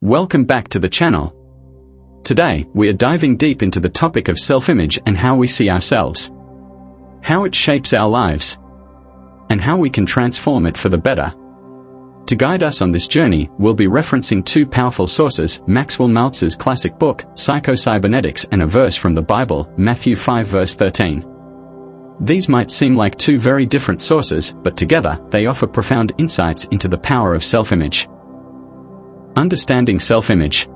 Welcome back to the channel. Today, we are diving deep into the topic of self-image and how we see ourselves, how it shapes our lives, and how we can transform it for the better. To guide us on this journey, we'll be referencing two powerful sources, Maxwell Maltz's classic book, Psycho-Cybernetics, and a verse from the Bible, Matthew 5 verse 13. These might seem like two very different sources, but together, they offer profound insights into the power of self-image. Understanding self-image.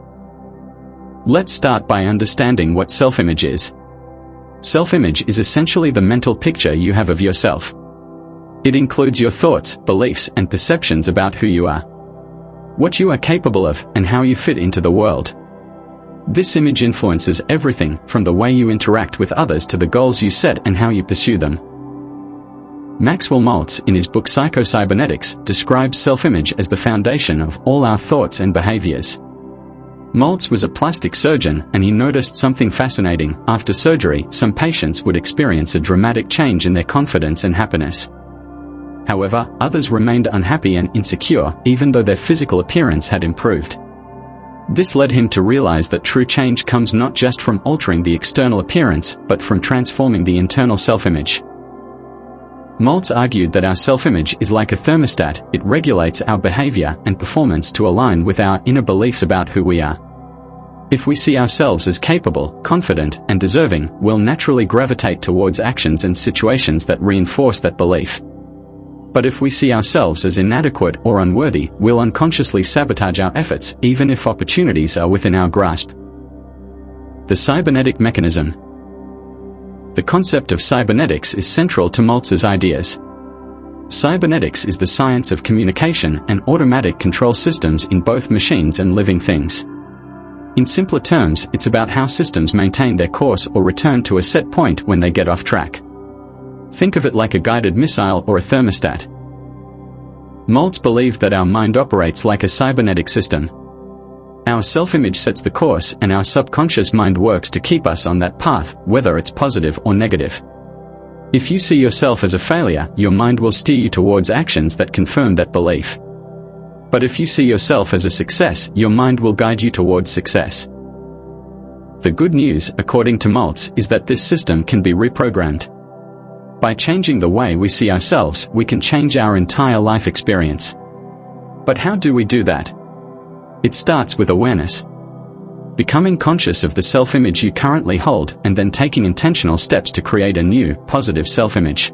Let's start by understanding what self-image is. Self-image is essentially the mental picture you have of yourself. It includes your thoughts, beliefs, and perceptions about who you are, what you are capable of, and how you fit into the world. This image influences everything, from the way you interact with others to the goals you set and how you pursue them. Maxwell Maltz, in his book Psycho-Cybernetics, describes self-image as the foundation of all our thoughts and behaviors. Maltz was a plastic surgeon, and he noticed something fascinating. After surgery, some patients would experience a dramatic change in their confidence and happiness. However, others remained unhappy and insecure, even though their physical appearance had improved. This led him to realize that true change comes not just from altering the external appearance, but from transforming the internal self-image. Maltz argued that our self-image is like a thermostat. It regulates our behavior and performance to align with our inner beliefs about who we are. If we see ourselves as capable, confident, and deserving, we'll naturally gravitate towards actions and situations that reinforce that belief. But if we see ourselves as inadequate or unworthy, we'll unconsciously sabotage our efforts, even if opportunities are within our grasp. The cybernetic mechanism. The concept of cybernetics is central to Maltz's ideas. Cybernetics is the science of communication and automatic control systems in both machines and living things. In simpler terms, it's about how systems maintain their course or return to a set point when they get off track. Think of it like a guided missile or a thermostat. Maltz believed that our mind operates like a cybernetic system. Our self-image sets the course, and our subconscious mind works to keep us on that path, whether it's positive or negative. If you see yourself as a failure, your mind will steer you towards actions that confirm that belief. But if you see yourself as a success, your mind will guide you towards success. The good news, according to Maltz, is that this system can be reprogrammed. By changing the way we see ourselves, we can change our entire life experience. But how do we do that? It starts with awareness. Becoming conscious of the self-image you currently hold, and then taking intentional steps to create a new, positive self-image.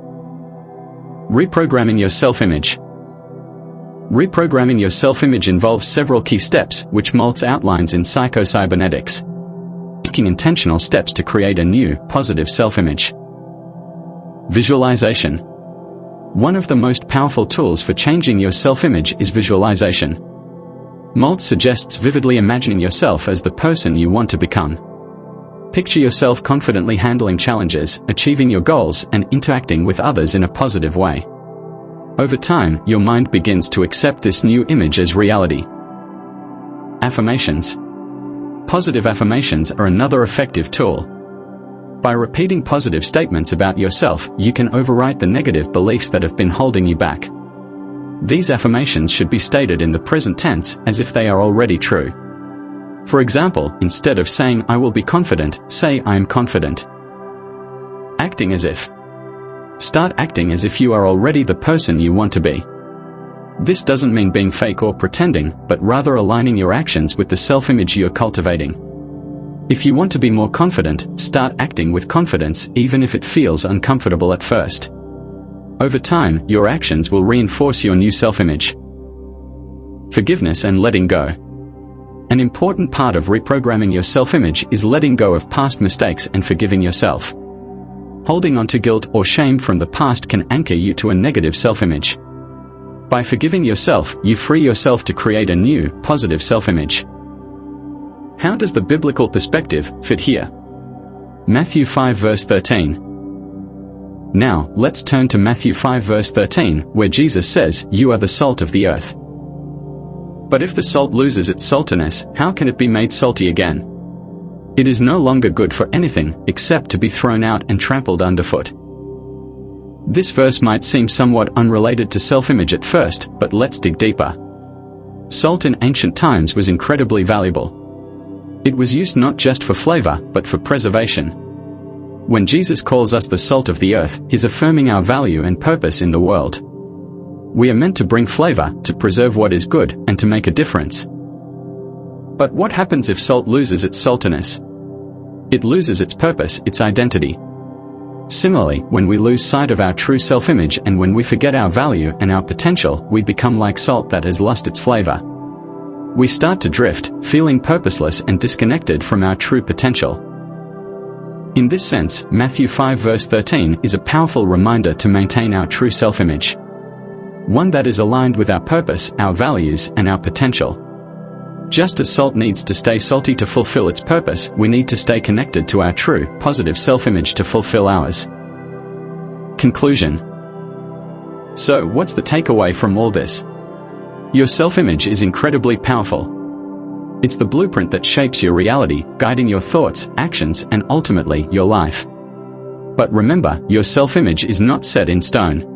Reprogramming your self-image. Reprogramming your self-image involves several key steps, which Maltz outlines in Psycho-Cybernetics. Taking intentional steps to create a new, positive self-image. Visualization. One of the most powerful tools for changing your self-image is visualization. Maltz suggests vividly imagining yourself as the person you want to become. Picture yourself confidently handling challenges, achieving your goals, and interacting with others in a positive way. Over time, your mind begins to accept this new image as reality. Affirmations. Positive affirmations are another effective tool. By repeating positive statements about yourself, you can overwrite the negative beliefs that have been holding you back. These affirmations should be stated in the present tense, as if they are already true. For example, instead of saying "I will be confident," say "I am confident." Acting as if. Start acting as if you are already the person you want to be. This doesn't mean being fake or pretending, but rather aligning your actions with the self-image you're cultivating. If you want to be more confident, start acting with confidence, even if it feels uncomfortable at first. Over time, your actions will reinforce your new self-image. Forgiveness and letting go. An important part of reprogramming your self-image is letting go of past mistakes and forgiving yourself. Holding on to guilt or shame from the past can anchor you to a negative self-image. By forgiving yourself, you free yourself to create a new, positive self-image. How does the biblical perspective fit here? Matthew 5 verse 13. Now, let's turn to Matthew 5 verse 13, where Jesus says, "You are the salt of the earth. But if the salt loses its saltiness, how can it be made salty again? It is no longer good for anything, except to be thrown out and trampled underfoot." This verse might seem somewhat unrelated to self-image at first, but let's dig deeper. Salt in ancient times was incredibly valuable. It was used not just for flavor, but for preservation. When Jesus calls us the salt of the earth, he's affirming our value and purpose in the world. We are meant to bring flavor, to preserve what is good, and to make a difference. But what happens if salt loses its saltiness? It loses its purpose, its identity. Similarly, when we lose sight of our true self-image and when we forget our value and our potential, we become like salt that has lost its flavor. We start to drift, feeling purposeless and disconnected from our true potential. In this sense, Matthew 5 verse 13 is a powerful reminder to maintain our true self-image. One that is aligned with our purpose, our values, and our potential. Just as salt needs to stay salty to fulfill its purpose, we need to stay connected to our true, positive self-image to fulfill ours. Conclusion. So, what's the takeaway from all this? Your self-image is incredibly powerful. It's the blueprint that shapes your reality, guiding your thoughts, actions, and ultimately, your life. But remember, your self-image is not set in stone.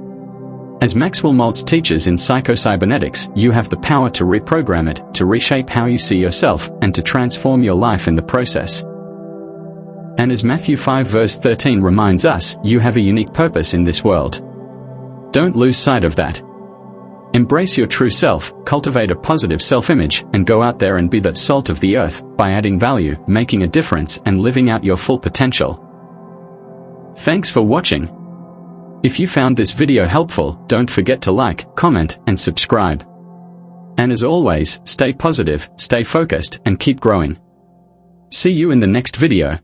As Maxwell Maltz teaches in Psycho-Cybernetics, you have the power to reprogram it, to reshape how you see yourself, and to transform your life in the process. And as Matthew 5 verse 13 reminds us, you have a unique purpose in this world. Don't lose sight of that. Embrace your true self, cultivate a positive self-image, and go out there and be that salt of the earth, by adding value, making a difference, and living out your full potential. Thanks for watching. If you found this video helpful, don't forget to like, comment, and subscribe. And as always, stay positive, stay focused, and keep growing. See you in the next video.